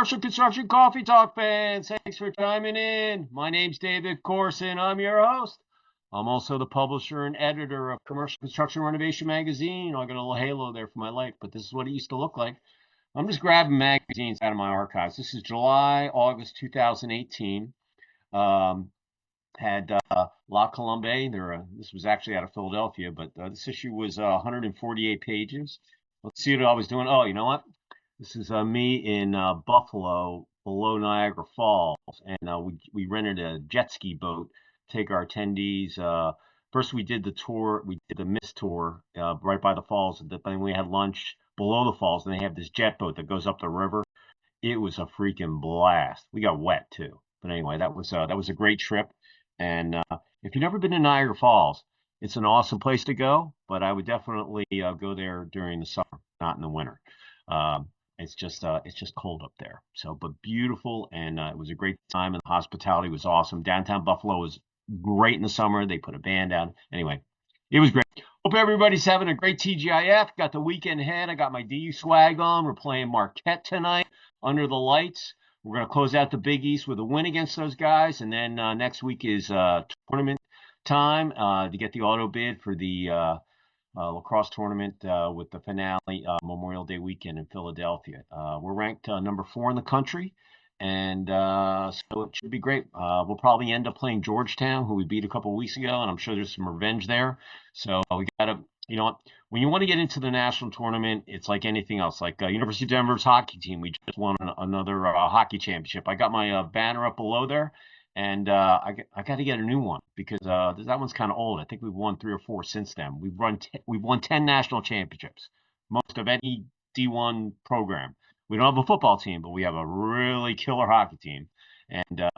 Commercial Construction Coffee Talk fans, thanks for chiming in. My name's David Corson. I'm your host. I'm also the publisher and editor of Commercial Construction Renovation magazine. I got a little halo there for my life, but this is what it used to look like. I'm just grabbing magazines out of my archives. This is July, August 2018. Had La Colombe. This was actually out of Philadelphia, but this issue was 148 pages. Let's see what I was doing. Oh, you know what? This is me in Buffalo, below Niagara Falls, and we rented a jet ski boat to take our attendees. First, we did the tour. We did the mist tour right by the falls. Then we had lunch below the falls, and they have this jet boat that goes up the river. It was a freaking blast. We got wet too, but anyway, that was a great trip. And if you've never been to Niagara Falls, it's an awesome place to go. But I would definitely go there during the summer, not in the winter. It's just cold up there. So, but beautiful, and it was a great time, and the hospitality was awesome. Downtown Buffalo was great in the summer. They put a band down. Anyway, it was great. Hope everybody's having a great TGIF. Got the weekend ahead. I got my DU swag on. We're playing Marquette tonight under the lights. We're going to close out the Big East with a win against those guys, and then next week is tournament time to get the auto bid for the lacrosse tournament with the finale Memorial Day weekend in Philadelphia. We're ranked number 4 in the country, and so it should be great. We'll probably end up playing Georgetown, who we beat a couple weeks ago, and I'm sure there's some revenge there. So we got to, you know what, when you want to get into the national tournament, it's like anything else. Like University of Denver's hockey team, we just won another hockey championship. I got my banner up below there. And I got to get a new one because that one's kind of old. I think we've won 3 or 4 since then. We've won 10 national championships, most of any D1 program. We don't have a football team, but we have a really killer hockey team. And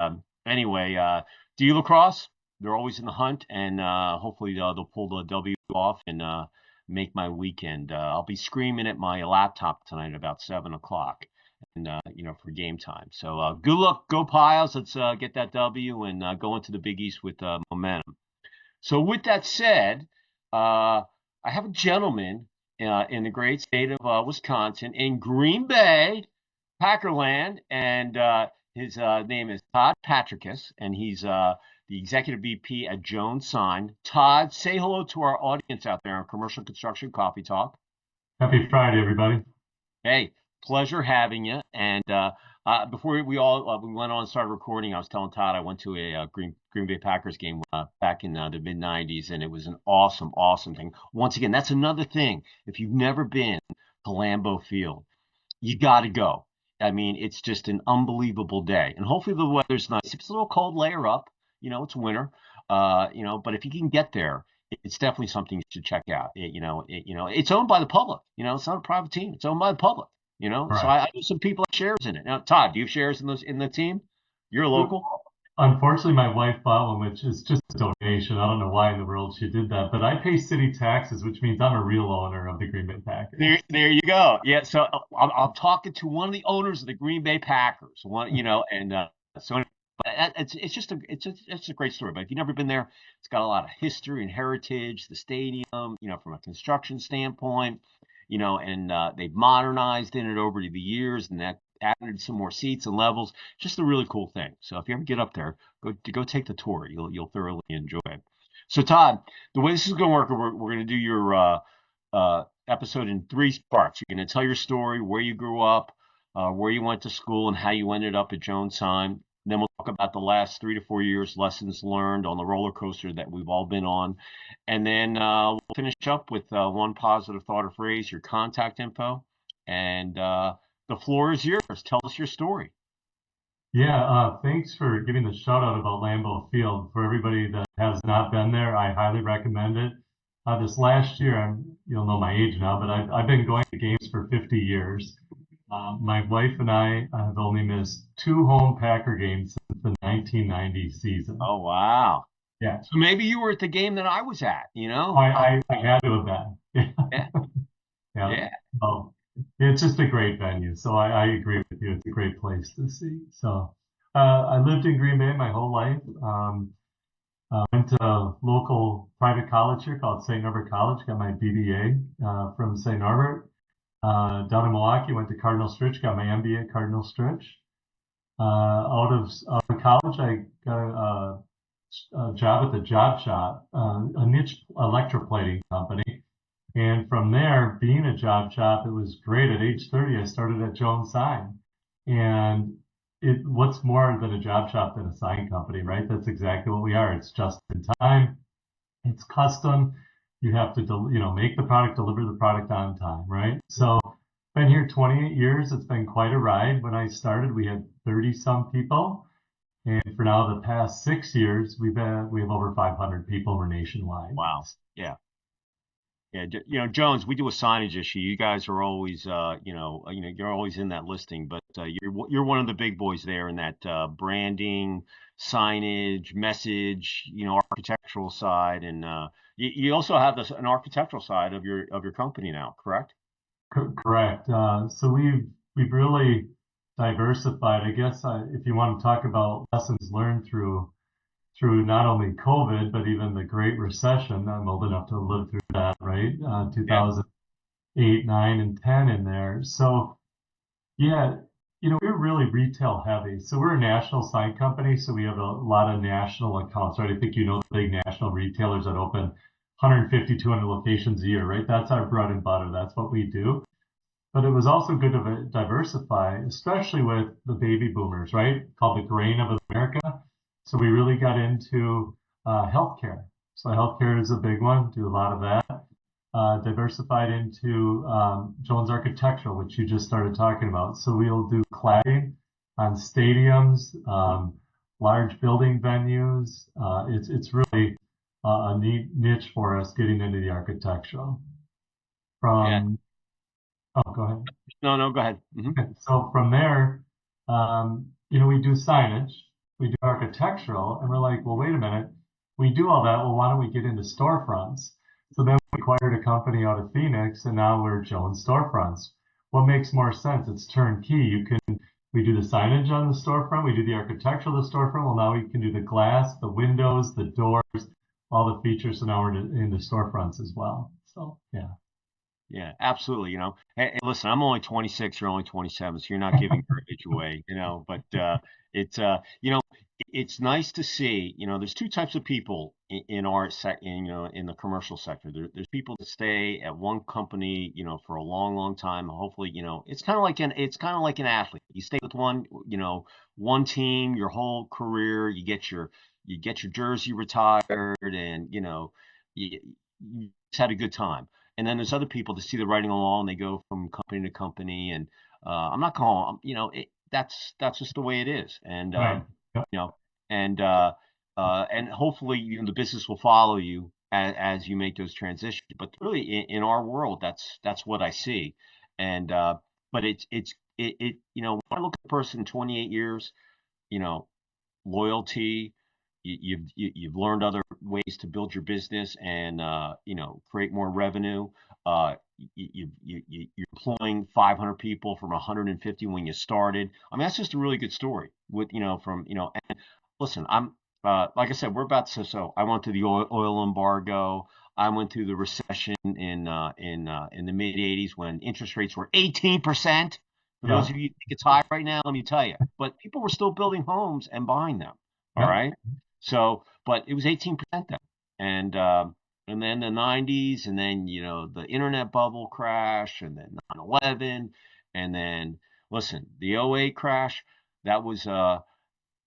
anyway, DU lacrosse, they're always in the hunt, and hopefully they'll pull the W off and make my weekend. I'll be screaming at my laptop tonight at about 7 o'clock. And for game time. So good luck, go Piles. Let's get that W and go into the Big East with momentum. So with that said, I have a gentleman in the great state of Wisconsin, in Green Bay, Packerland, and his name is Todd Patrickus, and he's the executive VP at Jones Sign. Todd, say hello to our audience out there on Commercial Construction Coffee Talk. Happy Friday, everybody. Hey. Pleasure having you. And before we went on and started recording, I was telling Todd I went to a Green Bay Packers game back in the mid '90s, and it was an awesome, awesome thing. Once again, that's another thing. If you've never been to Lambeau Field, you got to go. I mean, it's just an unbelievable day, and hopefully the weather's nice. If it's a little cold, layer up. It's winter. But if you can get there, it's definitely something you should check out. It's owned by the public. It's not a private team. It's owned by the public. Right. So I know some people have shares in it. Now, Todd, do you have shares in the team? You're a local? Unfortunately, my wife bought one, which is just a donation. I don't know why in the world she did that, but I pay city taxes, which means I'm a real owner of the Green Bay Packers. There you go. Yeah, so I'm talking to one of the owners of the Green Bay Packers. So it's just a great story. But if you've never been there, it's got a lot of history and heritage. The stadium, from a construction standpoint. And they've modernized in it over the years, and that added some more seats and levels. Just a really cool thing. So if you ever get up there, go take the tour. You'll thoroughly enjoy it. So Todd, the way this is going to work, we're going to do your episode in 3 parts. You're going to tell your story, where you grew up, where you went to school, and how you ended up at Jones Sign. Then we'll talk about the last 3 to 4 years, lessons learned on the roller coaster that we've all been on. And then we'll finish up with one positive thought or phrase, your contact info. And the floor is yours. Tell us your story. Yeah, thanks for giving the shout out about Lambeau Field. For everybody that has not been there, I highly recommend it. This last year, you'll know my age now, but I've been going to games for 50 years. My wife and I have only missed 2 home Packer games since the 1990 season. Oh, wow. Yeah. So maybe you were at the game that I was at, I had to have been. Yeah. Yeah. So, it's just a great venue. So I agree with you. It's a great place to see. So I lived in Green Bay my whole life. Went to a local private college here called St. Norbert College. Got my BBA from St. Norbert. Down in Milwaukee, went to Cardinal Stritch, got my MBA at Cardinal Stritch. Out of college, I got a job at the Job Shop, a niche electroplating company. And from there, being a job shop, it was great. At age 30, I started at Jones Sign. And what's more than a job shop than a sign company, right? That's exactly what we are. It's just in time. It's custom. You have to, make the product, deliver the product on time, right? So been here 28 years. It's been quite a ride. When I started, we had 30 some people. And for now, the past 6 years, we have over 500 people. We're nationwide. Wow. Yeah. Yeah, Jones, we do a signage issue. You guys are always, you're always in that listing, but you're one of the big boys there in that branding, signage, message, architectural side, and you also have an architectural side of your company now, correct? Correct. So we've really diversified. I guess if you want to talk about lessons learned through not only COVID, but even the Great Recession. I'm old enough to live through that, right? Yeah. 2008, 9, and 10 in there. So, yeah, we're really retail heavy. So we're a national sign company. So we have a lot of national accounts, right? I think the big national retailers that open 150, 200 locations a year, right? That's our bread and butter. That's what we do. But it was also good to diversify, especially with the baby boomers, right? Called the grain of America. So we really got into healthcare. So healthcare is a big one. Do a lot of that. Diversified into Jones Architectural, which you just started talking about. So we'll do cladding on stadiums, large building venues. It's really a neat niche for us getting into the architectural. Yeah. From Oh, go ahead. No, go ahead. So from there, we do signage, we do architectural, and we're like, well, wait a minute, we do all that. Well, why don't we get into storefronts? So then we acquired a company out of Phoenix, and now we're Jones Storefronts. What makes more sense? It's turnkey. We do the signage on the storefront, we do the architectural of the storefront. Well, now we can do the glass, the windows, the doors, all the features. So now we're in the storefronts as well. So yeah. Yeah, absolutely. Hey, listen, I'm only 26, you're only 27, so you're not giving your age away, but it's it's nice to see, there's two types of people in our in the commercial sector. There's people that stay at one company, for a long, long time. Hopefully, it's kind of like an athlete. You stay with one team your whole career, you get your jersey retired, and you just had a good time. And then there's other people that see the writing on the wall and they go from company to company. And I'm not calling, that's just the way it is. And Right. Yep. you know, and hopefully the business will follow you as you make those transitions. But really, in our world, that's what I see. And but when I look at a person 28 years, you know, loyalty. You've learned other ways to build your business and create more revenue. You're employing 500 people from 150 when you started. I mean, that's just a really good story. And listen, I'm like I said, we're about to. So I went through the oil embargo. I went through the recession in the mid 80s when interest rates were 18%. For Yeah. those of you who think it's high right now, let me tell you. But people were still building homes and buying them. All Yeah. right. So, but it was 18% then. And then the 90s, and then, the internet bubble crash, and then 9/11, and then, listen, the '08 crash, that was,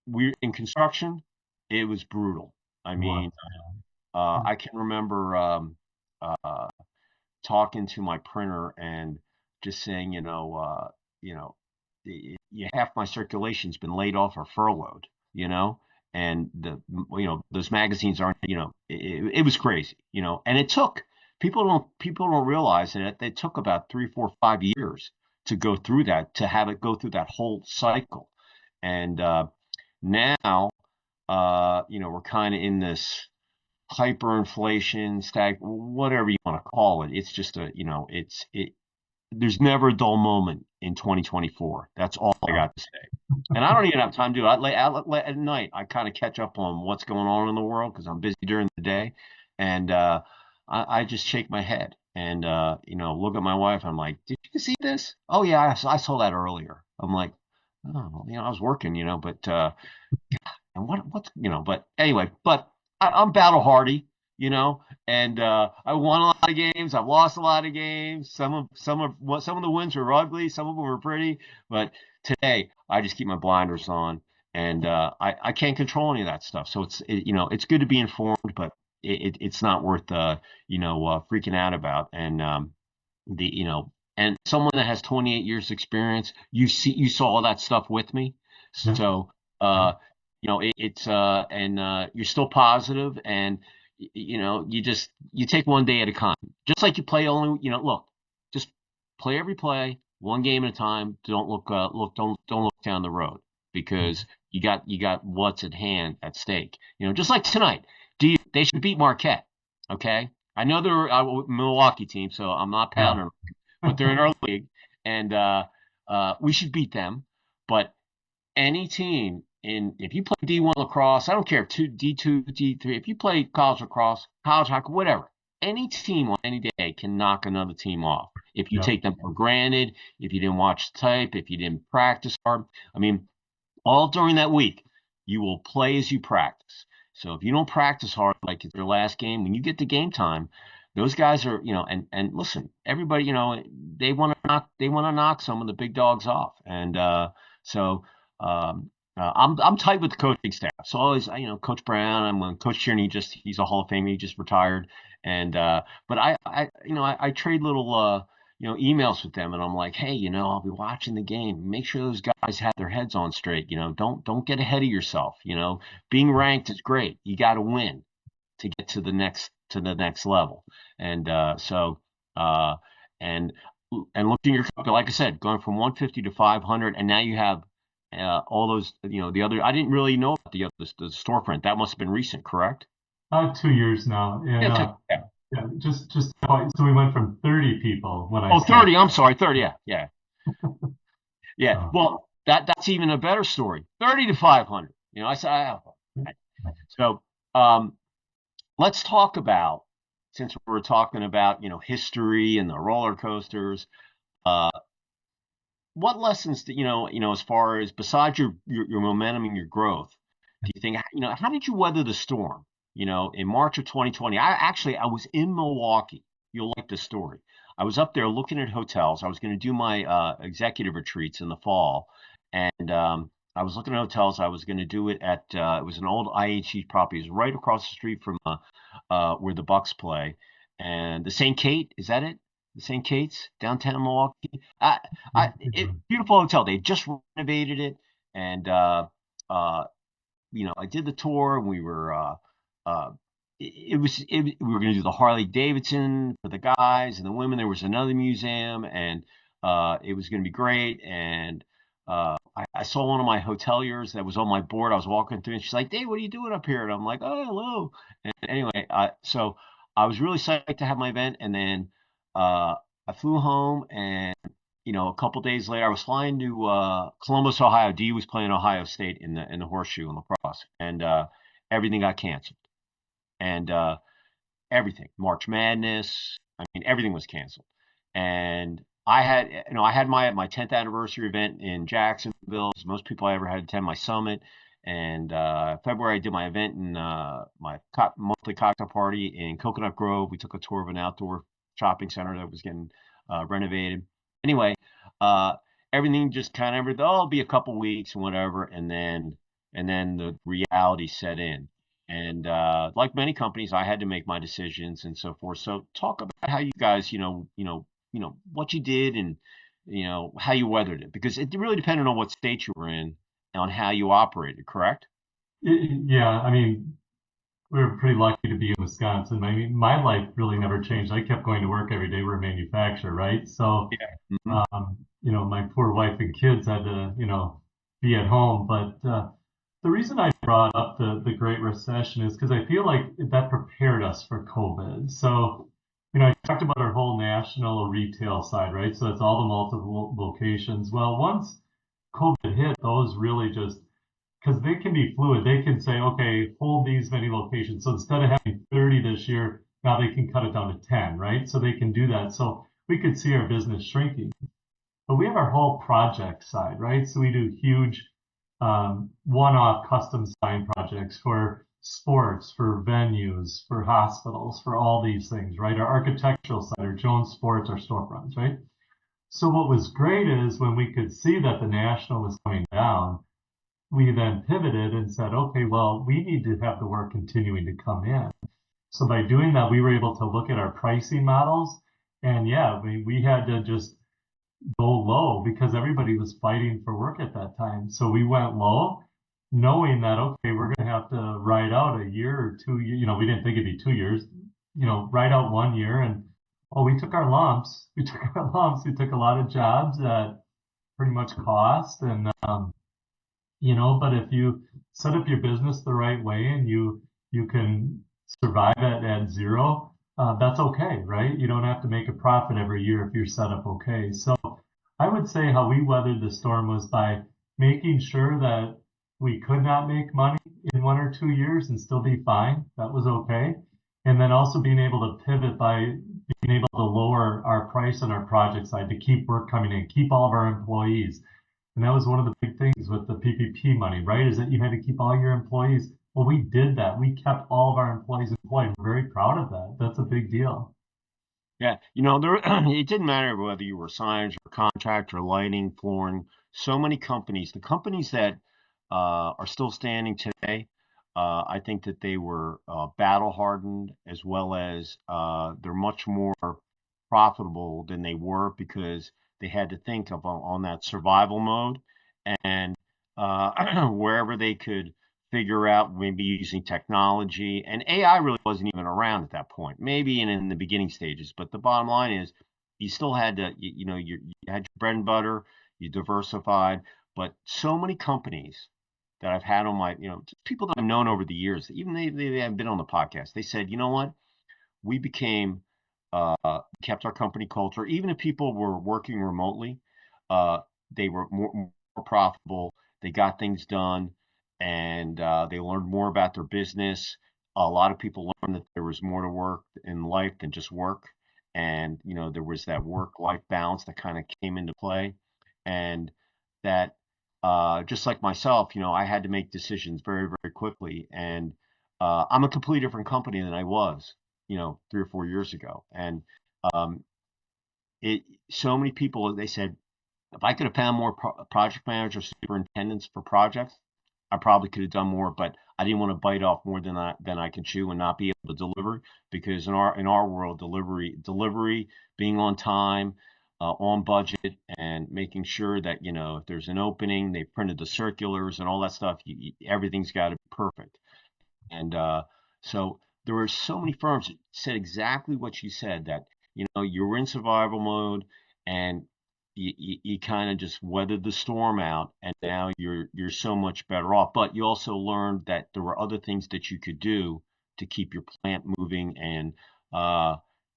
we in construction, it was brutal. I What? mean, I can remember uh, talking to my printer and just saying, you know, half my circulation's been laid off or furloughed, and those magazines aren't, it was crazy, and it took people don't realize that it took about 3, 4, 5 years to go through that, to have it go through that whole cycle. And now, we're kind of in this hyperinflation, whatever you want to call it. It's just there's never a dull moment in 2024. That's all I got to say. And I don't even have time to do it. At night, I kind of catch up on what's going on in the world because I'm busy during the day. And I just shake my head. and look at my wife. I'm like, did you see this? Oh yeah, I saw that earlier. I'm like, oh, I was working, but and but anyway, but I'm battle hardy, and I won a lot of games. I've lost a lot of games. Some of the wins were ugly, some of them were pretty, but today I just keep my blinders on, and I can't control any of that stuff. So it's good to be informed, but it's not worth freaking out about. And and someone that has 28 years experience, you saw all that stuff with me, Yeah. so uh it's and you're still positive, and you take one day at a time, just like you play only, look, just play every play one game at a time. Don't don't look down the road, because you got what's at hand at stake, just like tonight. They should beat Marquette. Okay, I know they're a Milwaukee team, so I'm not Yeah. pounding them, but they're in our league, and we should beat them. But any team if you play D1 lacrosse, I don't care, D2, D3, if you play college lacrosse, college hockey, whatever, any team on any day can knock another team off. If you Yeah. take them for granted, if you didn't watch the tape, if you didn't practice hard, I mean, all during that week, you will play as you practice. So if you don't practice hard, like it's your last game, when you get to game time, those guys are, and listen, everybody, they want to knock some of the big dogs off, and so I'm tight with the coaching staff. So always, Coach Brown, Coach Tierney, he's a Hall of Famer, he just retired, and but I trade little emails with them, and I'm like, hey, I'll be watching the game. Make sure those guys have their heads on straight. Don't get ahead of yourself. Being ranked is great. You got to win to get to the next level. And uh, and and looking at your company, like I said, going from 150 to 500, and now you have all those, the other. I didn't really know about the storefront. That must have been recent, correct? 2 years now, and Yeah. Yeah. yeah, just so we went from 30 people when I Oh, started. 30. I'm sorry, 30. Yeah, yeah. Yeah, So, well, that's even a better story. 30 to 500. I said, so let's talk about, since we're talking about, history and the roller coasters, uh, what lessons that, as far as, besides your momentum and your growth, do you think, how did you weather the storm? In March of 2020, I was in Milwaukee. You'll like this story. I was up there looking at hotels. I was going to do my executive retreats in the fall, and I was looking at hotels. I was going to do it at it was an old IHG property. It was right across the street from where the Bucks play, and the St. Kate. Is that it? The St. Kate's downtown Milwaukee. Beautiful hotel. They just renovated it, and uh, I did the tour, and uh, we were going to do the Harley Davidson for the guys and the women. There was another museum, and it was going to be great. And I saw one of my hoteliers that was on my board. I was walking through, and she's like, "Dave, what are you doing up here?" And I'm like, "Oh, hello." And anyway, so I was really psyched to have my event, and then uh, I flew home, and a couple days later, I was flying to Columbus, Ohio. D was playing Ohio State in the horseshoe and lacrosse, and everything got canceled, and everything, March Madness. I mean, everything was canceled, and I had my 10th anniversary event in Jacksonville. As most people I ever had to attend my summit, and February I did my event in my monthly cocktail party in Coconut Grove. We took a tour of an outdoor shopping center that was getting renovated. Anyway, uh, everything just kind of, oh, it'll be a couple weeks and whatever, and then the reality set in. And like many companies, I had to make my decisions and so forth. So talk about how you guys, what you did, and how you weathered it, because it really depended on what state you were in, on how you operated. Correct? yeah, I mean, we were pretty lucky to be in Wisconsin. I mean, my life really never changed. I kept going to work every day. We're a manufacturer, right? So, Yeah. Hmm. my poor wife and kids had to, be at home. But the reason I brought up the Great Recession is because I feel like that prepared us for COVID. So, I talked about our whole national retail side, right? So it's all the multiple locations. Well, once COVID hit, those really just, because they can be fluid. They can say, okay, hold these many locations. So instead of having 30 this year, Now they can cut it down to 10, right? So they can do that. So we could see our business shrinking. But we have our whole project side, right? So we do huge one-off custom sign projects for sports, for venues, for hospitals, for all these things, right? Our architectural side, our Jones Sports, our storefronts, right? So what was great is when we could see that the national was coming down, we then pivoted and said, okay, well, we need to have the work continuing to come in. So by doing that, we were able to look at our pricing models. And yeah, we had to just go low because everybody was fighting for work at that time. So we went low, knowing that, okay, we're going to have to ride out a year or 2 years. We didn't think it'd be 2 years, ride out 1 year. And oh, we took our lumps. We took our lumps. We took a lot of jobs that pretty much cost. And, but if you set up your business the right way and you can survive at zero, that's okay, right? You don't have to make a profit every year if you're set up okay. So I would say how we weathered the storm was by making sure that we could not make money in 1 or 2 years and still be fine. That was okay. And then also being able to pivot by being able to lower our price on our project side to keep work coming in, keep all of our employees. And that was one of the big things with the PPP money, right? Is that you had to keep all your employees. Well, we did that. We kept all of our employees employed. We're very proud of that. That's a big deal. Yeah, there it didn't matter whether you were signage or contractor, lighting, flooring. So many companies, the companies that are still standing today, I think that they were battle hardened as well as they're much more profitable than they were because they had to think of on that survival mode and wherever they could figure out maybe using technology and AI really wasn't even around at that point, maybe in the beginning stages. But the bottom line is you still had to, you had your bread and butter, you diversified, but so many companies that I've had on my, people that I've known over the years, even they haven't been on the podcast, they said, you know what, we became kept our company culture. Even if people were working remotely, uh, they were more profitable. They got things done, and they learned more about their business. A lot of people learned that there was more to work in life than just work, and there was that work-life balance that kind of came into play, and that just like myself, I had to make decisions very, very quickly, and I'm a completely different company than I was 3 or 4 years ago. And um, it so many people they said if I could have found more project managers, superintendents for projects, I probably could have done more. But I didn't want to bite off more than I can chew and not be able to deliver because in our world, delivery, being on time, on budget, and making sure that if there's an opening, they printed the circulars and all that stuff. Everything's got to be perfect. And so there were so many firms that said exactly what you said that, you were in survival mode and you kind of just weathered the storm out and now you're so much better off. But you also learned that there were other things that you could do to keep your plant moving and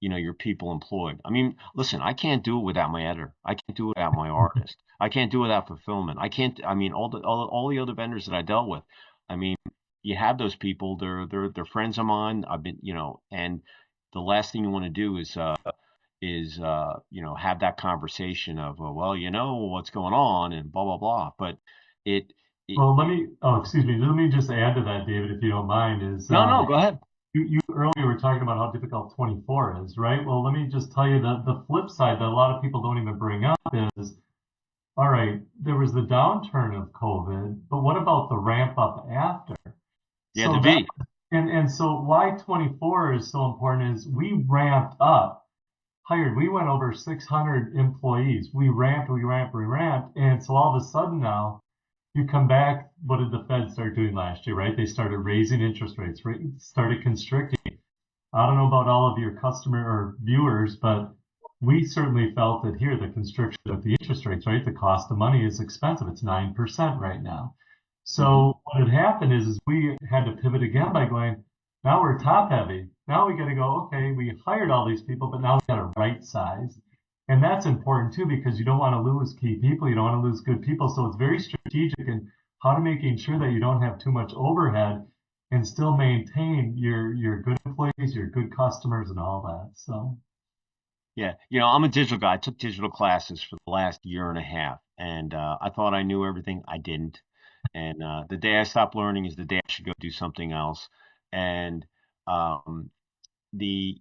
your people employed. I mean, listen, I can't do it without my editor. I can't do it without my artist. I can't do it without fulfillment. I can't, I mean, all the other vendors that I dealt with. I mean, you have those people. They're friends of mine. I've been, and the last thing you want to do is have that conversation of well, what's going on and blah blah blah. But it, it Well, excuse me, let me just add to that, David, if you don't mind, is no, no, go ahead. you earlier were talking about how difficult 24 is, right? Well, let me just tell you that the flip side that a lot of people don't even bring up is, all right, there was the downturn of COVID, but what about the ramp up after? Yeah, So the that V. and so why 24 is so important is we ramped up, we went over 600 employees. We ramped. And so all of a sudden now you come back, what did the Fed start doing last year, right? They started raising interest rates, right? Started constricting. I don't know about all of your customer or viewers, but we certainly felt it here, the constriction of the interest rates, right? The cost of money is expensive. It's 9% right now. Hmm. So what had happened is we had to pivot again by going, now we're top heavy. Now we got to go, okay, we hired all these people, but now we got to right size. And that's important too, because you don't want to lose key people. You don't want to lose good people. So it's very strategic in how to making sure that you don't have too much overhead and still maintain your good employees, your good customers, and all that. So Yeah, I'm a digital guy. I took digital classes for the last year and a half, and I thought I knew everything. I didn't. And the day I stopped learning is the day I should go do something else. And um, the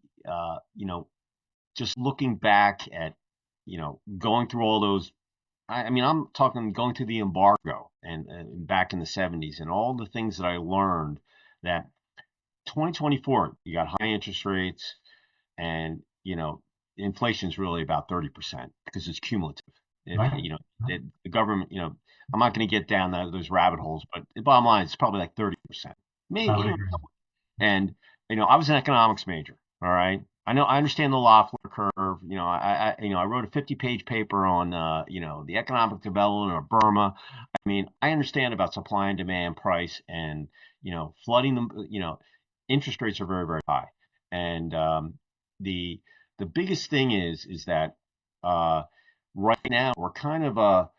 just looking back at going through all those. I mean, I'm talking going through the embargo and back in the 70s and all the things that I learned that 2024, you got high interest rates and, inflation is really about 30% because it's cumulative. If, right. the government, I'm not going to get down those rabbit holes, but the bottom line, it's probably like 30%. I Maybe, would agree. and I was an economics major. All right. I understand the Loeffler curve. I wrote a 50-page paper on the economic development of Burma. I mean, I understand about supply and demand, price, and flooding them. Interest rates are very, very high, and the the biggest thing is that uh, right now we're kind of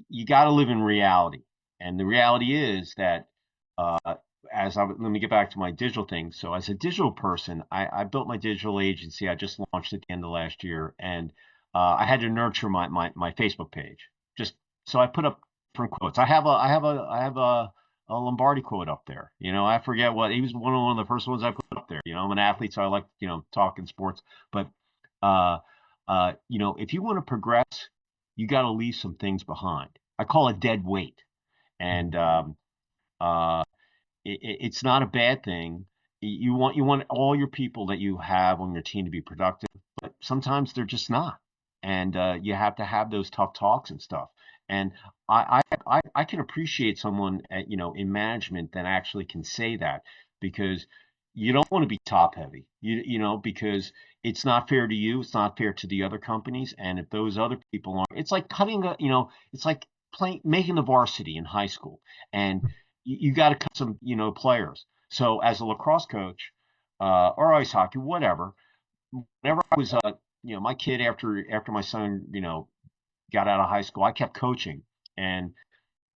you got to live in reality, and the reality is that uh, let me get back to my digital thing. So as a digital person, I built my digital agency. I just launched at the end of last year, and I had to nurture my Facebook page. Just so I put up different quotes. I have a Lombardi quote up there. I forget what he was one of the first ones I put up there. I'm an athlete, so I like talking sports. But uh, if you want to progress, you got to leave some things behind. I call it dead weight, and uh, it's not a bad thing. You want all your people that you have on your team to be productive, but sometimes they're just not, and you have to have those tough talks and stuff. And I can appreciate someone in management that actually can say that because you don't want to be top heavy, because it's not fair to you, it's not fair to the other companies, and if those other people aren't, it's like it's like playing making the varsity in high school, and you got to cut some, players. So as a lacrosse coach, or ice hockey, whatever, whenever I was, my kid after my son, got out of high school, I kept coaching, and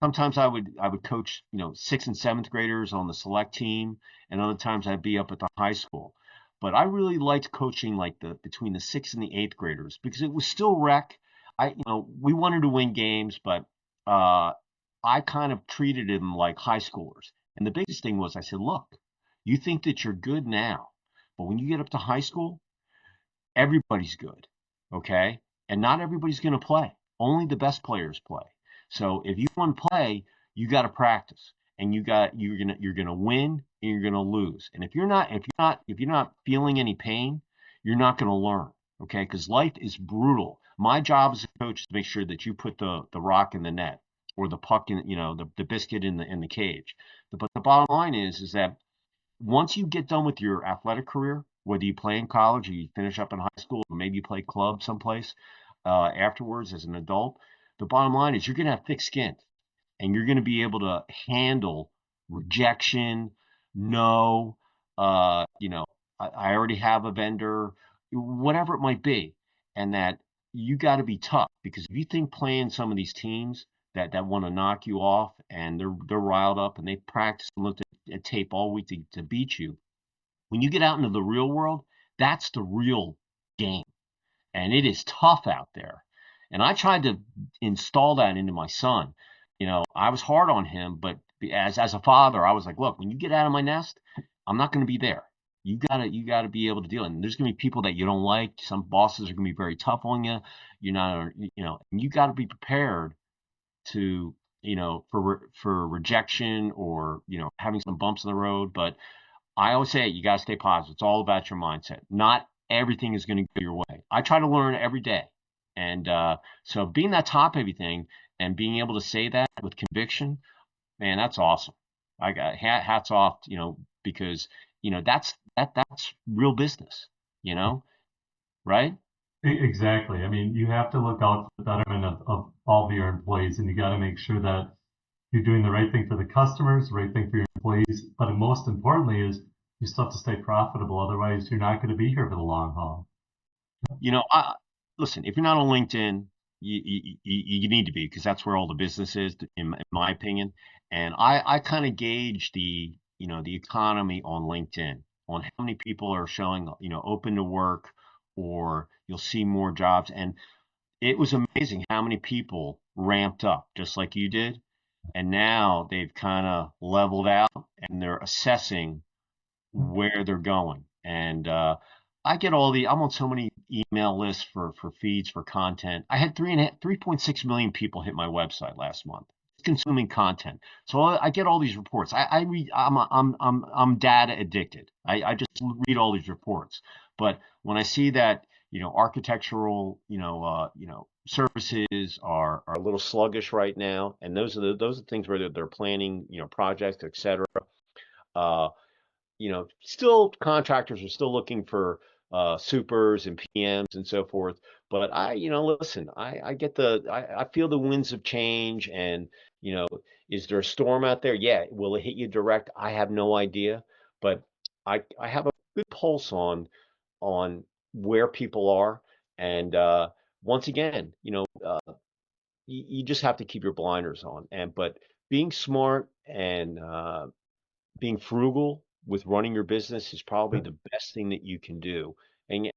sometimes I would coach, sixth and seventh graders on the select team, and other times I'd be up at the high school. But I really liked coaching like the between the sixth and the eighth graders because it was still rec. We wanted to win games, but uh, I kind of treated them like high schoolers. And the biggest thing was I said, look, you think that you're good now, but when you get up to high school, everybody's good, okay? And not everybody's going to play. Only the best players play. So if you want to play, you got to practice, and you're gonna win and you're gonna lose. And if you're not feeling any pain, you're not going to learn, okay? Because life is brutal. My job as a coach is to make sure that you put the rock in the net or the puck in, the biscuit in the cage. But the bottom line is that once you get done with your athletic career, whether you play in college or you finish up in high school, or maybe you play club someplace afterwards as an adult, the bottom line is you're going to have thick skin and you're going to be able to handle rejection, no, I already have a vendor, whatever it might be, and that you got to be tough because if you think playing some of these teams that want to knock you off and they're riled up and they practice and looked at tape all week to beat you, when you get out into the real world, that's the real game, and it is tough out there. And I tried to install that into my son. I was hard on him, but as a father, I was like, look, when you get out of my nest, I'm not going to be there. You gotta be able to deal. And there's going to be people that you don't like. Some bosses are going to be very tough on you. You're not, and you got to be prepared to, for rejection or having some bumps in the road. But I always say you got to stay positive. It's all about your mindset. Not everything is going to go your way. I try to learn every day. And so being that top heavy thing and being able to say that with conviction, man, that's awesome. I got hats off, because that's real business, right? Exactly. I mean, you have to look out for the betterment of all of your employees, and you got to make sure that you're doing the right thing for the customers, the right thing for your employees. But most importantly is you still have to stay profitable. Otherwise, you're not going to be here for the long haul. Listen, if you're not on LinkedIn, you need to be because that's where all the business is, in my opinion. And I kind of gauge the economy on LinkedIn, on how many people are showing, open to work, or you'll see more jobs. And it was amazing how many people ramped up, just like you did. And now they've kind of leveled out and they're assessing where they're going. And I get I'm on so many email lists for feeds for content. I had 3.6 million people hit my website last month consuming content. So I get all these reports. I read. I'm data addicted. I just read all these reports. But when I see that architectural services are a little sluggish right now, and those are things where they're planning projects, etc. Uh, still contractors are still looking for supers and PMs and so forth. But listen, I get I feel the winds of change, and you know, is there a storm out there? Yeah. Will it hit you direct? I have no idea, but I have a good pulse on where people are, and once again, you just have to keep your blinders on, but being smart and being frugal with running your business is probably the best thing that you can do. And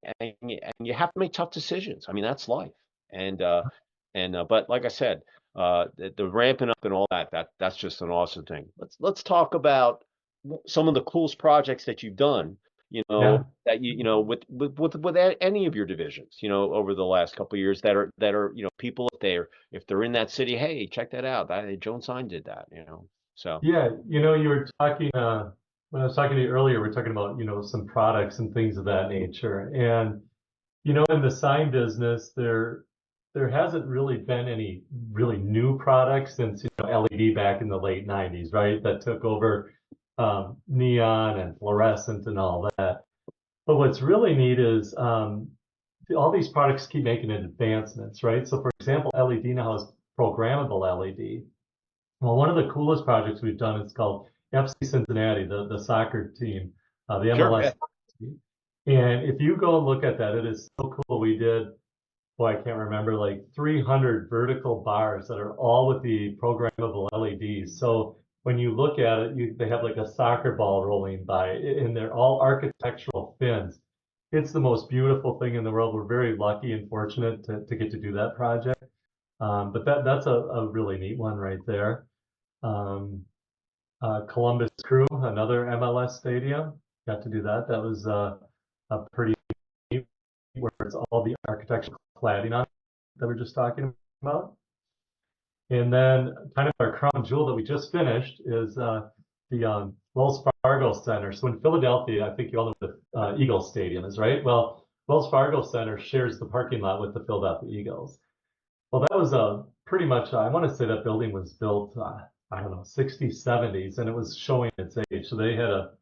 you have to make tough decisions. I mean, that's life. And but like I said, the ramping up and all that's just an awesome thing. Let's talk about some of the coolest projects that you've done. Yeah. That with any of your divisions. Over the last couple of years that are people if they're in that city, hey, check that out. Joan Sign did that. So. Yeah, you were talking when I was talking to you earlier, we are talking about, some products and things of that nature. And, in the sign business, there hasn't really been any really new products since, LED back in the late 90s, right? That took over neon and fluorescent and all that. But what's really neat is all these products keep making advancements, right? So for example, LED now has programmable LED. Well, one of the coolest projects we've done is called FC Cincinnati, the soccer team, the Sure, MLS yeah. team. And if you go and look at that, it is so cool. We did, boy, I can't remember, like 300 vertical bars that are all with the programmable LEDs. So when you look at it, they have like a soccer ball rolling by, and they're all architectural fins. It's the most beautiful thing in the world. We're very lucky and fortunate to get to do that project. But that's a really neat one right there. Um, Columbus Crew, another MLS stadium. Got to do that. That was a pretty neat, where it's all the architectural cladding on that we're just talking about. And then kind of our crown jewel that we just finished is the Wells Fargo Center. So in Philadelphia, I think you all know what the Eagles Stadium is, right? Well, Wells Fargo Center shares the parking lot with the Philadelphia Eagles. Well, that was pretty much, I want to say that building was built, I don't know, 60s, 70s, and it was showing its age. So they had a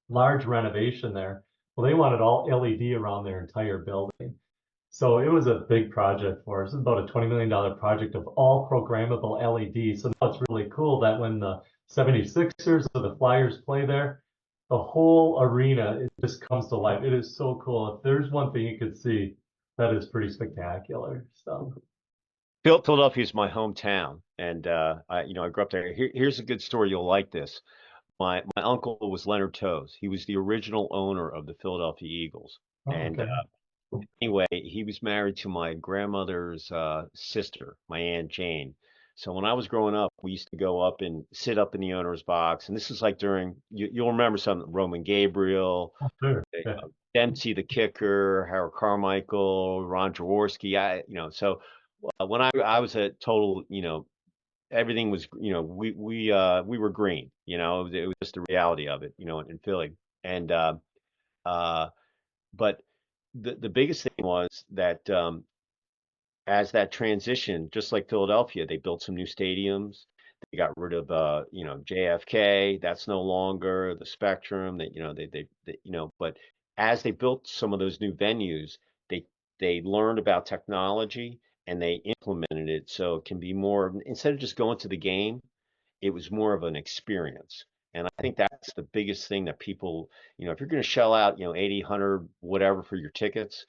large renovation there. Well, they wanted all LED around their entire building. So it was a big project for us. It was about a $20 million project of all programmable LEDs. So now it's really cool that when the 76ers or the Flyers play there, the whole arena, it just comes to life. It is so cool. If there's one thing you could see, that is pretty spectacular. So. Philadelphia is my hometown, and I grew up there. Here's a good story. You'll like this. My uncle was Leonard Toews. He was the original owner of the Philadelphia Eagles. Oh, And okay. anyway, he was married to my grandmother's sister, my Aunt Jane. So when I was growing up, we used to go up and sit up in the owner's box. And this is like during you'll remember some Roman Gabriel, Sure. Yeah. Dempsey the kicker, Harold Carmichael, Ron Jaworski. So when I was a total, everything was, we were green. It was just the reality of it, in Philly. And uh, but the biggest thing was that as that transition, just like Philadelphia, they built some new stadiums. They got rid of JFK. That's no longer the Spectrum. That but as they built some of those new venues, they learned about technology and they implemented it so it can be more instead of just going to the game, it was more of an experience. And I think that's the biggest thing that people, if you're going to shell out, 80, 100, whatever for your tickets,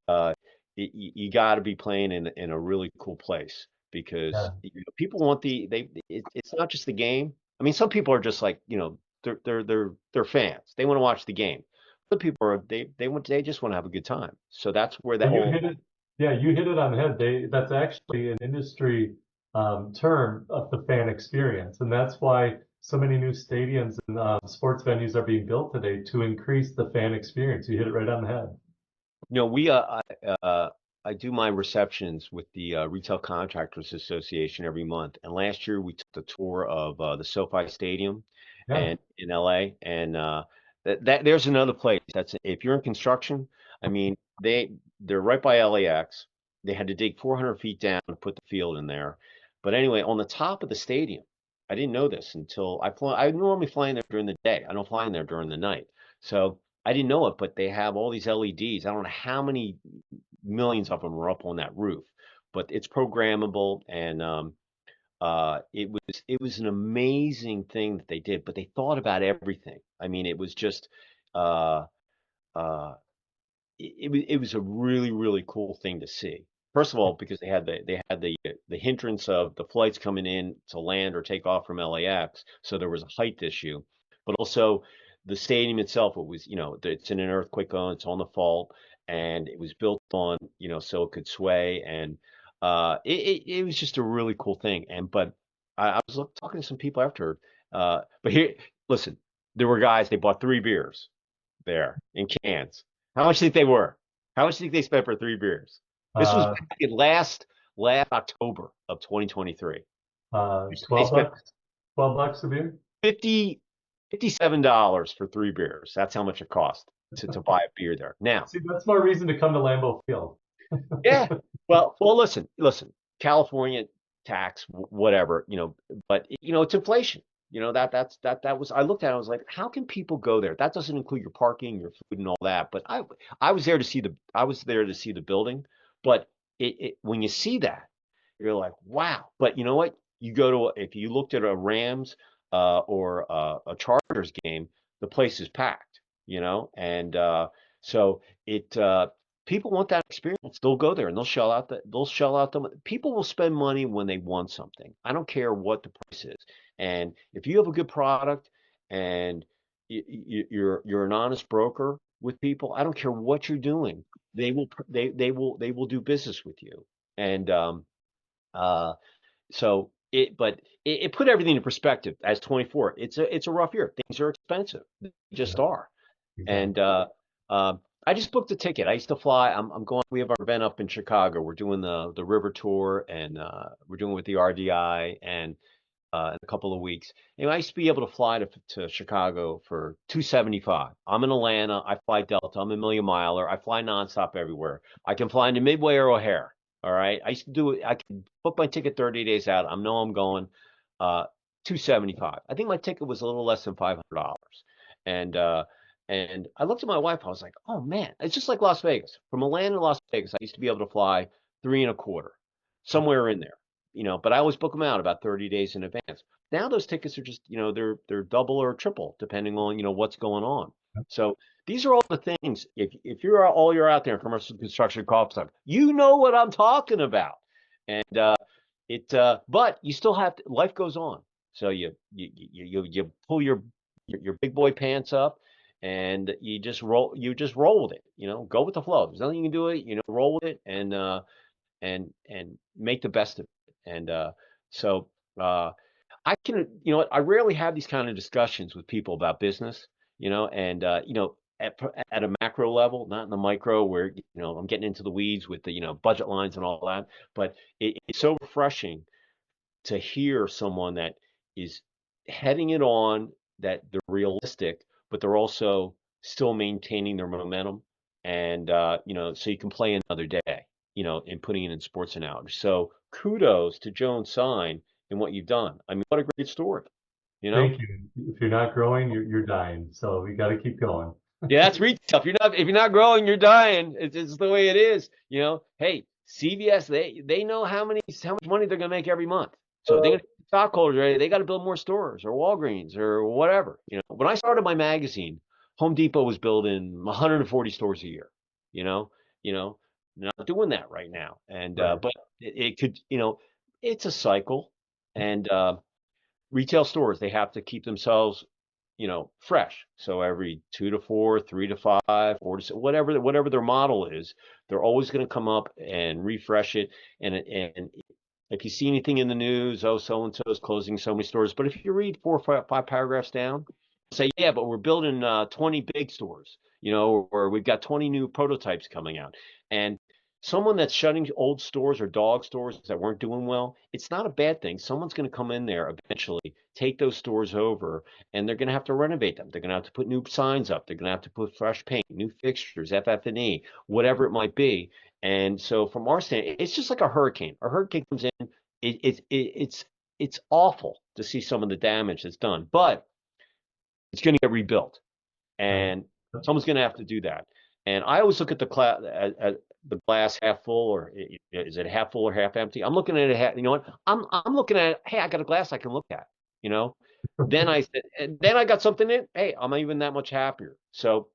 uh, you got to be playing in a really cool place because Yeah. people want it's not just the game. I mean, some people are just like, they're fans. They want to watch the game. Other people are they just want to have a good time. So that's where that Well, you all hit it. Yeah, you hit it on the head. That's actually an industry term of the fan experience, and that's why so many new stadiums and sports venues are being built today to increase the fan experience. You hit it right on the head. we I do my receptions with the Retail Contractors Association every month. And last year we took the tour of the SoFi Stadium Yeah. and in LA. And there's another place that's if you're in construction, I mean they're right by LAX. They had to dig 400 feet down to put the field in there. But anyway, on the top of the stadium, I didn't know this until I normally fly in there during the day. I don't fly in there during the night. So I didn't know it, but they have all these LEDs. I don't know how many millions of them are up on that roof, but it's programmable. And it was an amazing thing that they did. But they thought about everything. I mean, it was just uh, uh, it was a really really cool thing to see. First of all, because they had the hindrance of the flights coming in to land or take off from LAX, so there was a height issue. But also the stadium itself, it was it's in an earthquake zone, it's on the fault, and it was built on so it could sway, and it was just a really cool thing. And but I was talking to some people after, but here, listen, there were guys they bought 3 beers there in cans. How much do you think they were? How much do you think they spent for 3 beers? This was Uh, back in last October of 2023. They 12 spent bucks, 12 bucks a beer. 50 $57 for 3 beers. That's how much it cost to buy a beer there. Now, See, that's more reason to come to Lambeau Field. yeah. Well, listen. California tax, whatever, but it's inflation. That was I looked at it, I was like, how can people go there? That doesn't include your parking, your food, and all that. But I was there to see the building. But when you see that, you're like, wow. But you know what? If you looked at a Rams or a Chargers game, the place is packed. And so it. People want that experience. They'll go there and they'll shell out. People will spend money when they want something. I don't care what the price is. And if you have a good product and you're an honest broker with people, I don't care what you're doing. They will do business with you. And uh, so it put everything in perspective. As 24, it's a rough year. Things are expensive. They Yeah, just are. And exactly. uh, I just booked a ticket. I used to fly. I'm going. We have our event up in Chicago. We're doing the river tour, and we're doing it with the RDI, and in a couple of weeks. And I used to be able to fly to Chicago for 275. I'm in Atlanta. I fly Delta. I'm a million miler. I fly nonstop everywhere. I can fly into Midway or O'Hare. All right. I used to do it. I can book my ticket 30 days out. I know I'm going. Uh, 275. I think my ticket was a little less than $500. And I looked at my wife. I was like, oh man, it's just like Las Vegas. From Atlanta to Las Vegas, I used to be able to fly three and a quarter, somewhere in there. But I always book them out about 30 days in advance. Now those tickets are just, they're double or triple depending on, what's going on. So these are all the things. If you're out there in commercial construction cost stuff, you know what I'm talking about. And but you still have to, life goes on. So you pull your big boy pants up and you just roll with it. Go with the flow. There's nothing you can do it. Roll with it and make the best of it. And so I can, what, I rarely have these kind of discussions with people about business, and at a macro level, not in the micro where I'm getting into the weeds with the budget lines and all that. But it's so refreshing to hear someone that is heading it on, that they're realistic, but they're also still maintaining their momentum. And, so you can play another day, in putting it in sports analogy. So kudos to Joan Sign and what you've done. I mean, what a great story, you know? Thank you. If you're not growing, you're dying. So we got to keep going. Yeah, that's retail. If you're not growing, you're dying. It's the way it is. Hey, CVS, they know how much money they're gonna make every month. So if they're gonna keep stockholders ready, they got to build more stores or Walgreens or whatever. When I started my magazine, Home Depot was building 140 stores a year. You know, not doing that right now. And Right. but it could, it's a cycle. And retail stores, they have to keep themselves fresh. So every 2 to 4, 3 to 5, 4 to 6, whatever their model is, they're always going to come up and refresh it. And if you see anything in the news, oh, so and so is closing so many stores. But if you read 4 or 5 paragraphs down, say, yeah, but we're building 20 big stores, or we've got 20 new prototypes coming out. And someone that's shutting old stores or dog stores that weren't doing well, it's not a bad thing. Someone's going to come in there eventually, take those stores over, and they're going to have to renovate them. They're going to have to put new signs up. They're going to have to put fresh paint, new fixtures, FF&E, whatever it might be. And so from our standpoint, it's just like a hurricane. A hurricane comes in, it's awful to see some of the damage that's done, but it's going to get rebuilt, Right. and someone's going to have to do that. And I always look at at the glass half full, or is it half full or half empty? I'm looking at it. You know what? I'm looking at it. Hey, I got a glass I can look at. You know. Then I got something in. Hey, I'm even that much happier. So,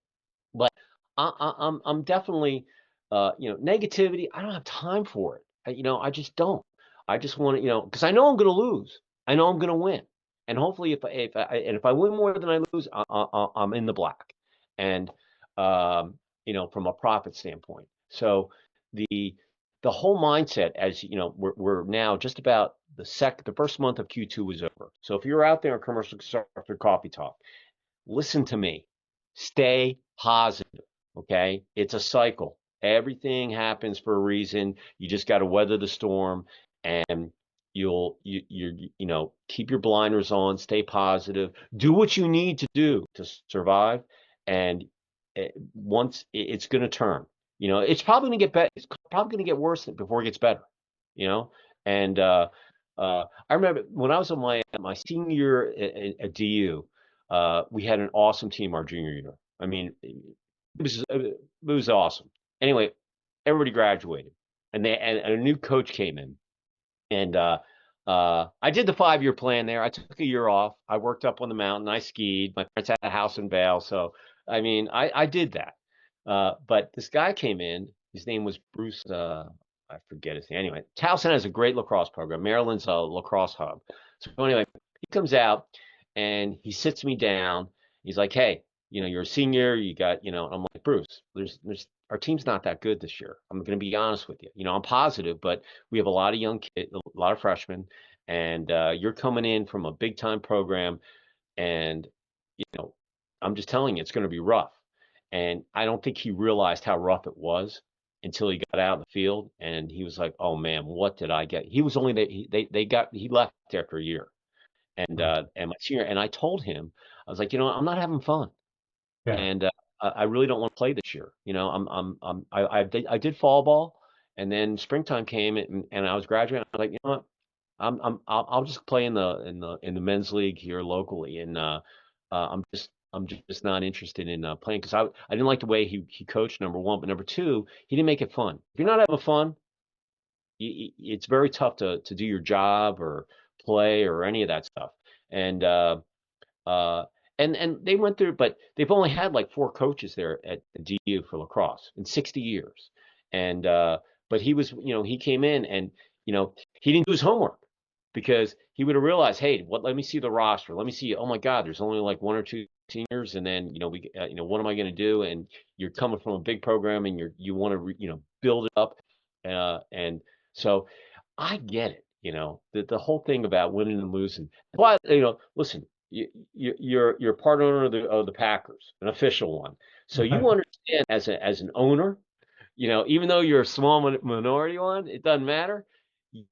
but I'm definitely negativity. I don't have time for it. I just don't. I just want to because I know I'm going to lose. I know I'm going to win, and hopefully if I win more than I lose, I'm in the black, and from a profit standpoint. So the the whole mindset, as you know, we're now just about the first month of Q2 was over. So if you're out there in commercial constructor coffee talk, listen to me. Stay positive. Okay. It's a cycle. Everything happens for a reason. You just got to weather the storm, and keep your blinders on, stay positive, do what you need to do to survive. And once it's going to turn, it's probably going to get better. It's probably going to get worse before it gets better, you know? And, I remember when I was on my senior year at DU, we had an awesome team our junior year. I mean, it was awesome. Anyway, everybody graduated, and a new coach came in, and I did the 5 year plan there. I took a year off. I worked up on the mountain. I skied. My parents had a house in Vail, so I mean, I did that. But this guy came in. His name was Bruce. I forget his name. Anyway, Towson has a great lacrosse program. Maryland's a lacrosse hub. So anyway, he comes out and he sits me down. He's like, "Hey, you're a senior. You got, I'm like, Bruce, there's our team's not that good this year. I'm going to be honest with you. I'm positive, but we have a lot of young kids, a lot of freshmen, and you're coming in from a big time program, and you know, I'm just telling you, it's going to be rough." And I don't think he realized how rough it was until he got out in the field, and he was like, "Oh man, what did I get?" He was only he left after a year, and my senior, and I told him, I was like, I'm not having fun, Yeah. and I really don't want to play this year. I did fall ball, and then springtime came, and I was graduating. I was like, you know what? I'll just play in the men's league here locally, and I'm just not interested in playing, because I didn't like the way he coached, number one, but number two, he didn't make it fun. If you're not having fun, it's very tough to do your job or play or any of that stuff. And uh, and they went through, but they've only had like four coaches there at the DU for lacrosse in 60 years. And but he came in, and he didn't do his homework, because he would have realized, hey, let me see the roster. Let me see. Oh my God, there's only like one or two seniors, and then what am I going to do? And you're coming from a big program, and you want to build it up, and so I get it. The whole thing about winning and losing. Why, listen, you're part owner of the Packers, an official one. So you understand, as an owner, even though you're a small minority one, it doesn't matter.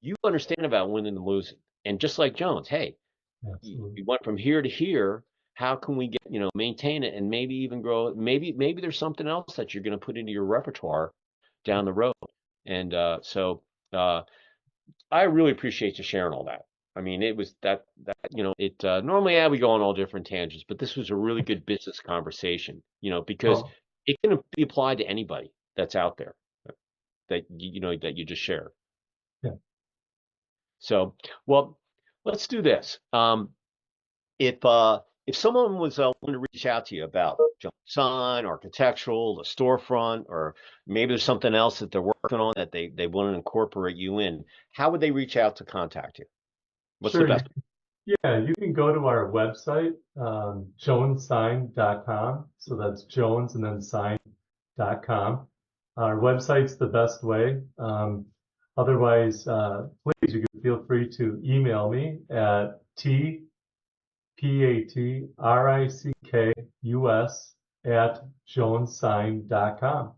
You understand about winning and losing. And just like Jones, hey, Absolutely. we went from here to here. How can we maintain it, and maybe even grow it? Maybe there's something else that you're going to put into your repertoire down the road. And so I really appreciate you sharing all that. I mean, it was it normally, yeah, we go on all different tangents, but this was a really good business conversation, because Well, it can be applied to anybody that's out there that you just shared. yeah. So, well, let's do this. If someone was wanting to reach out to you about design, architectural, the storefront, or maybe there's something else that they're working on that they want to incorporate you in, how would they reach out to contact you? What's the Sure. best? Yeah, you can go to our website, jonessign.com. So that's Jones and then sign.com. Our website's the best way. Otherwise, please, you can feel free to email me at patrickus@jonessign.com.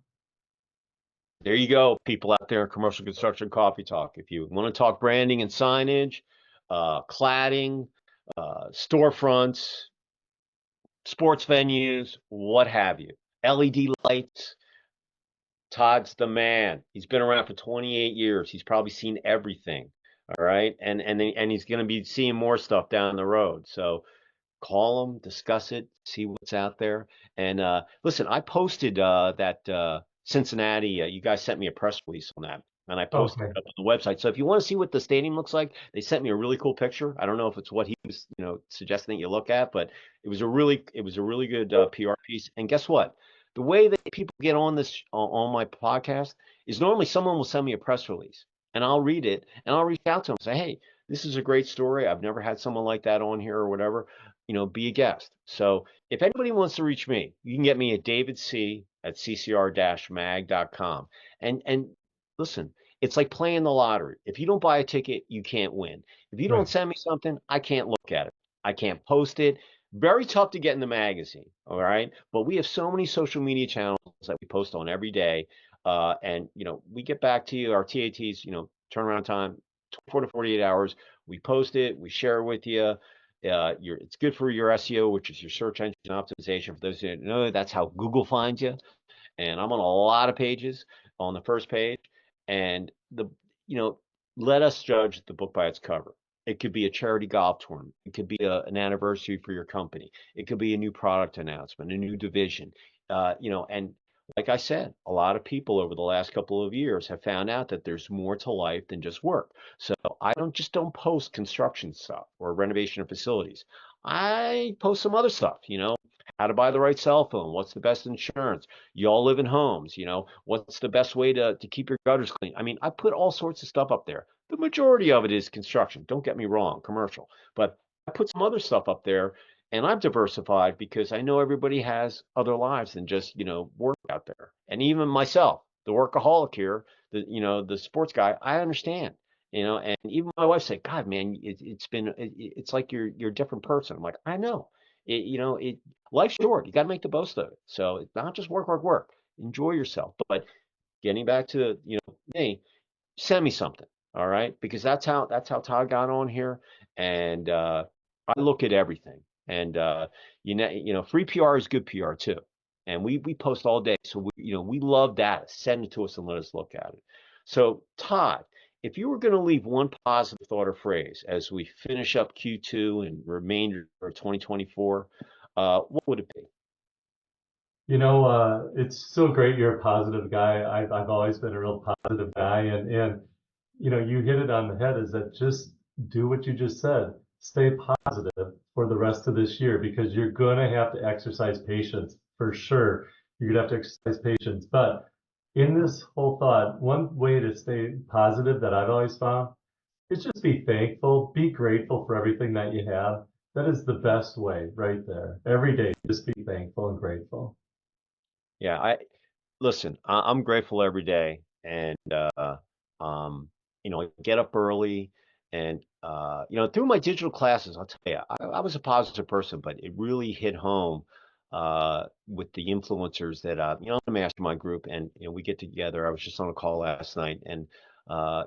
There you go, people out there in commercial construction coffee talk. If you want to talk branding and signage, cladding, storefronts, sports venues, what have you, LED lights, Todd's the man. He's been around for 28 years. He's probably seen everything. All right. And he's going to be seeing more stuff down the road. So call him, discuss it, see what's out there. And listen, I posted that Cincinnati. You guys sent me a press release on that, and I posted Okay, it up on the website. So if you want to see what the stadium looks like, they sent me a really cool picture. I don't know if it's what he was, suggesting that you look at, but it was a really good PR piece. And guess what? The way that people get on this on my podcast is normally someone will send me a press release, and I'll read it, and I'll reach out to them and say, hey. This is a great story. I've never had someone like that on here or whatever, be a guest. So if anybody wants to reach me, you can get me at davidc@ccr-mag.com. And listen, it's like playing the lottery. If you don't buy a ticket, you can't win. If you don't right. send me something, I can't look at it. I can't post it. Very tough to get in the magazine, all right? But we have so many social media channels that we post on every day. And we get back to you, our TATs, turnaround time, 24 to 48 hours. We post it, we share it with you. It's good for your SEO, which is your search engine optimization. For those who don't know, that's how Google finds you. And I'm on a lot of pages on the first page. And you know, let us judge the book by its cover. It could be a charity golf tournament. It could be an anniversary for your company. It could be a new product announcement, a new division. And like I said, a lot of people over the last couple of years have found out that there's more to life than just work. So I don't post construction stuff or renovation of facilities. I post some other stuff, how to buy the right cell phone, what's the best insurance, you all live in homes, what's the best way to keep your gutters clean. I mean, I put all sorts of stuff up there. The majority of it is construction, don't get me wrong, commercial, but I put some other stuff up there, and I've diversified because I know everybody has other lives than just, work out there. And even myself, the workaholic here, the sports guy, I understand. And even my wife said, God, man, it's like you're a different person. I'm like, I know. Life's short. You got to make the most of it. So it's not just work, work, work. Enjoy yourself. But getting back to me, send me something. All right, because that's how Todd got on here, and I look at everything. And free PR is good PR too. And we post all day, so we love that. Send it to us and let us look at it. So Todd, if you were going to leave one positive thought or phrase as we finish up Q2 and remainder of 2024, what would it be? It's so great you're a positive guy. I've always been a real positive guy, and you hit it on the head. Is that just do what you just said? Stay positive for the rest of this year because you're gonna have to exercise patience for sure. You're gonna have to exercise patience, but in this whole thought, one way to stay positive that I've always found is just be thankful, be grateful for everything that you have. That is the best way right there. Every day, just be thankful and grateful. Yeah, listen. I'm grateful every day, and I get up early, and through my digital classes, I'll tell you, I was a positive person, but it really hit home with the influencers that I'm a mastermind group, and we get together. I was just on a call last night, and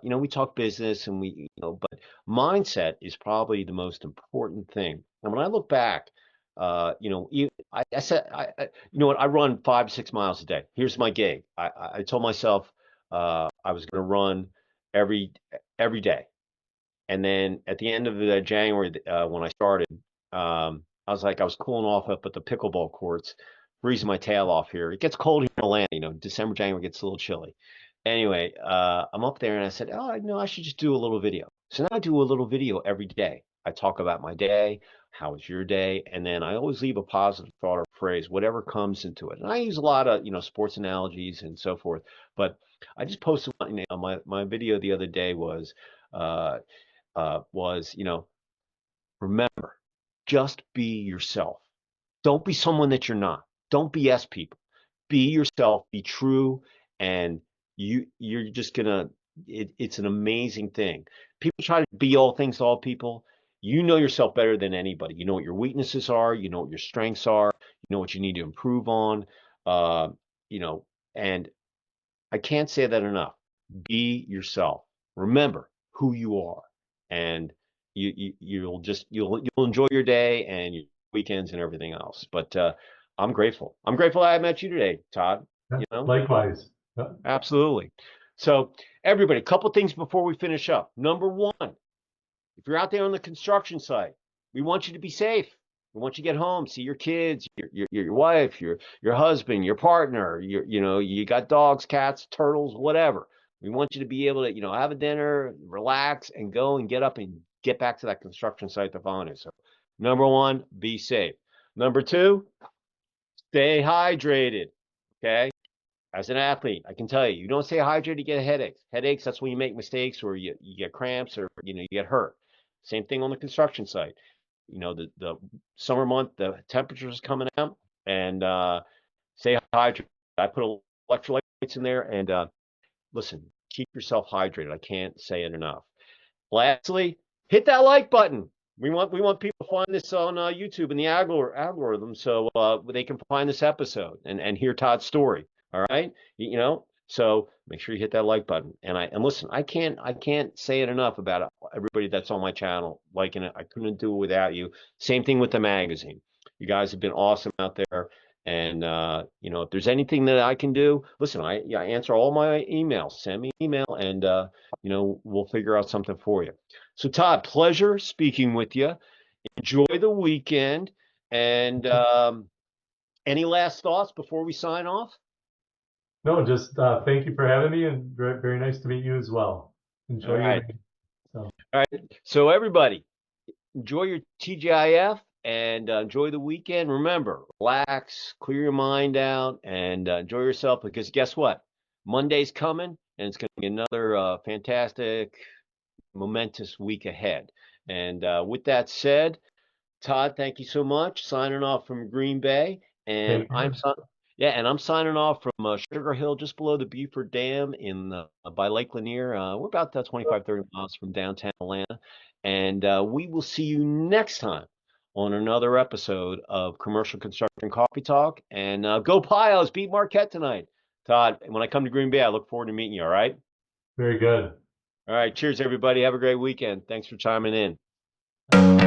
we talk business, and but mindset is probably the most important thing. And when I look back, I said, you know what? I run 5 to 6 miles a day. Here's my gig. I told myself I was going to run every every day, and then at the end of the January, when I started, I was like, I was cooling off up at the pickleball courts, freezing my tail off here. It gets cold here in Atlanta. December, January gets a little chilly. Anyway, I'm up there and I said, oh, I should just do a little video. So now I do a little video every day. I talk about my day, how was your day, and then I always leave a positive thought or phrase, whatever comes into it. And I use a lot of, sports analogies and so forth. But I just posted my video the other day was, remember, just be yourself. Don't be someone that you're not. Don't BS people. Be yourself, be true, and you're just gonna it's an amazing thing. People try to be all things to all people. You know yourself better than anybody. You know what your weaknesses are, you know what your strengths are, you know what you need to improve on. Uh, you know, and I can't say that enough. Be yourself. Remember who you are, and you'll enjoy your day and your weekends and everything else. But I'm grateful. I'm grateful I met you today, Todd. You know, Likewise. absolutely. So everybody, a couple things before we finish up. Number one, if you're out there on the construction site, we want you to be safe. We want you to get home, see your kids, your wife, your husband, your partner, you got dogs, cats, turtles, whatever. We want you to be able to, have a dinner, relax, and go and get up and get back to that construction site the following day. So number one, be safe. Number two, stay hydrated. Okay. As an athlete, I can tell you, you don't stay hydrated, you get headaches. Headaches, that's when you make mistakes or you get cramps or you get hurt. Same thing on the construction site. The summer month, the temperatures coming out, and stay hydrated. I put electrolytes in there, and listen, keep yourself hydrated. I can't say it enough. Lastly, hit that like button. We want people to find this on YouTube in the algorithm, so they can find this episode and hear Todd's story. All right, so make sure you hit that like button. And listen, I can't say it enough about everybody that's on my channel liking it. I couldn't do it without you. Same thing with the magazine. You guys have been awesome out there. And if there's anything that I can do, listen, I answer all my emails. Send me an email, and we'll figure out something for you. So Todd, pleasure speaking with you. Enjoy the weekend. And any last thoughts before we sign off? No, just thank you for having me, and very, very nice to meet you as well. Enjoy All right. so. All right. So everybody, enjoy your TGIF and enjoy the weekend. Remember, relax, clear your mind out, and enjoy yourself, because guess what? Monday's coming, and it's going to be another fantastic, momentous week ahead. And with that said, Todd, thank you so much. Signing off from Green Bay, and I'm signing off from Sugar Hill, just below the Buford Dam by Lake Lanier. We're about 25, 30 miles from downtown Atlanta, and we will see you next time on another episode of Commercial Construction Coffee Talk. And go Pios, beat Marquette tonight. Todd, when I come to Green Bay, I look forward to meeting you. All right. Very good. All right. Cheers, everybody. Have a great weekend. Thanks for chiming in.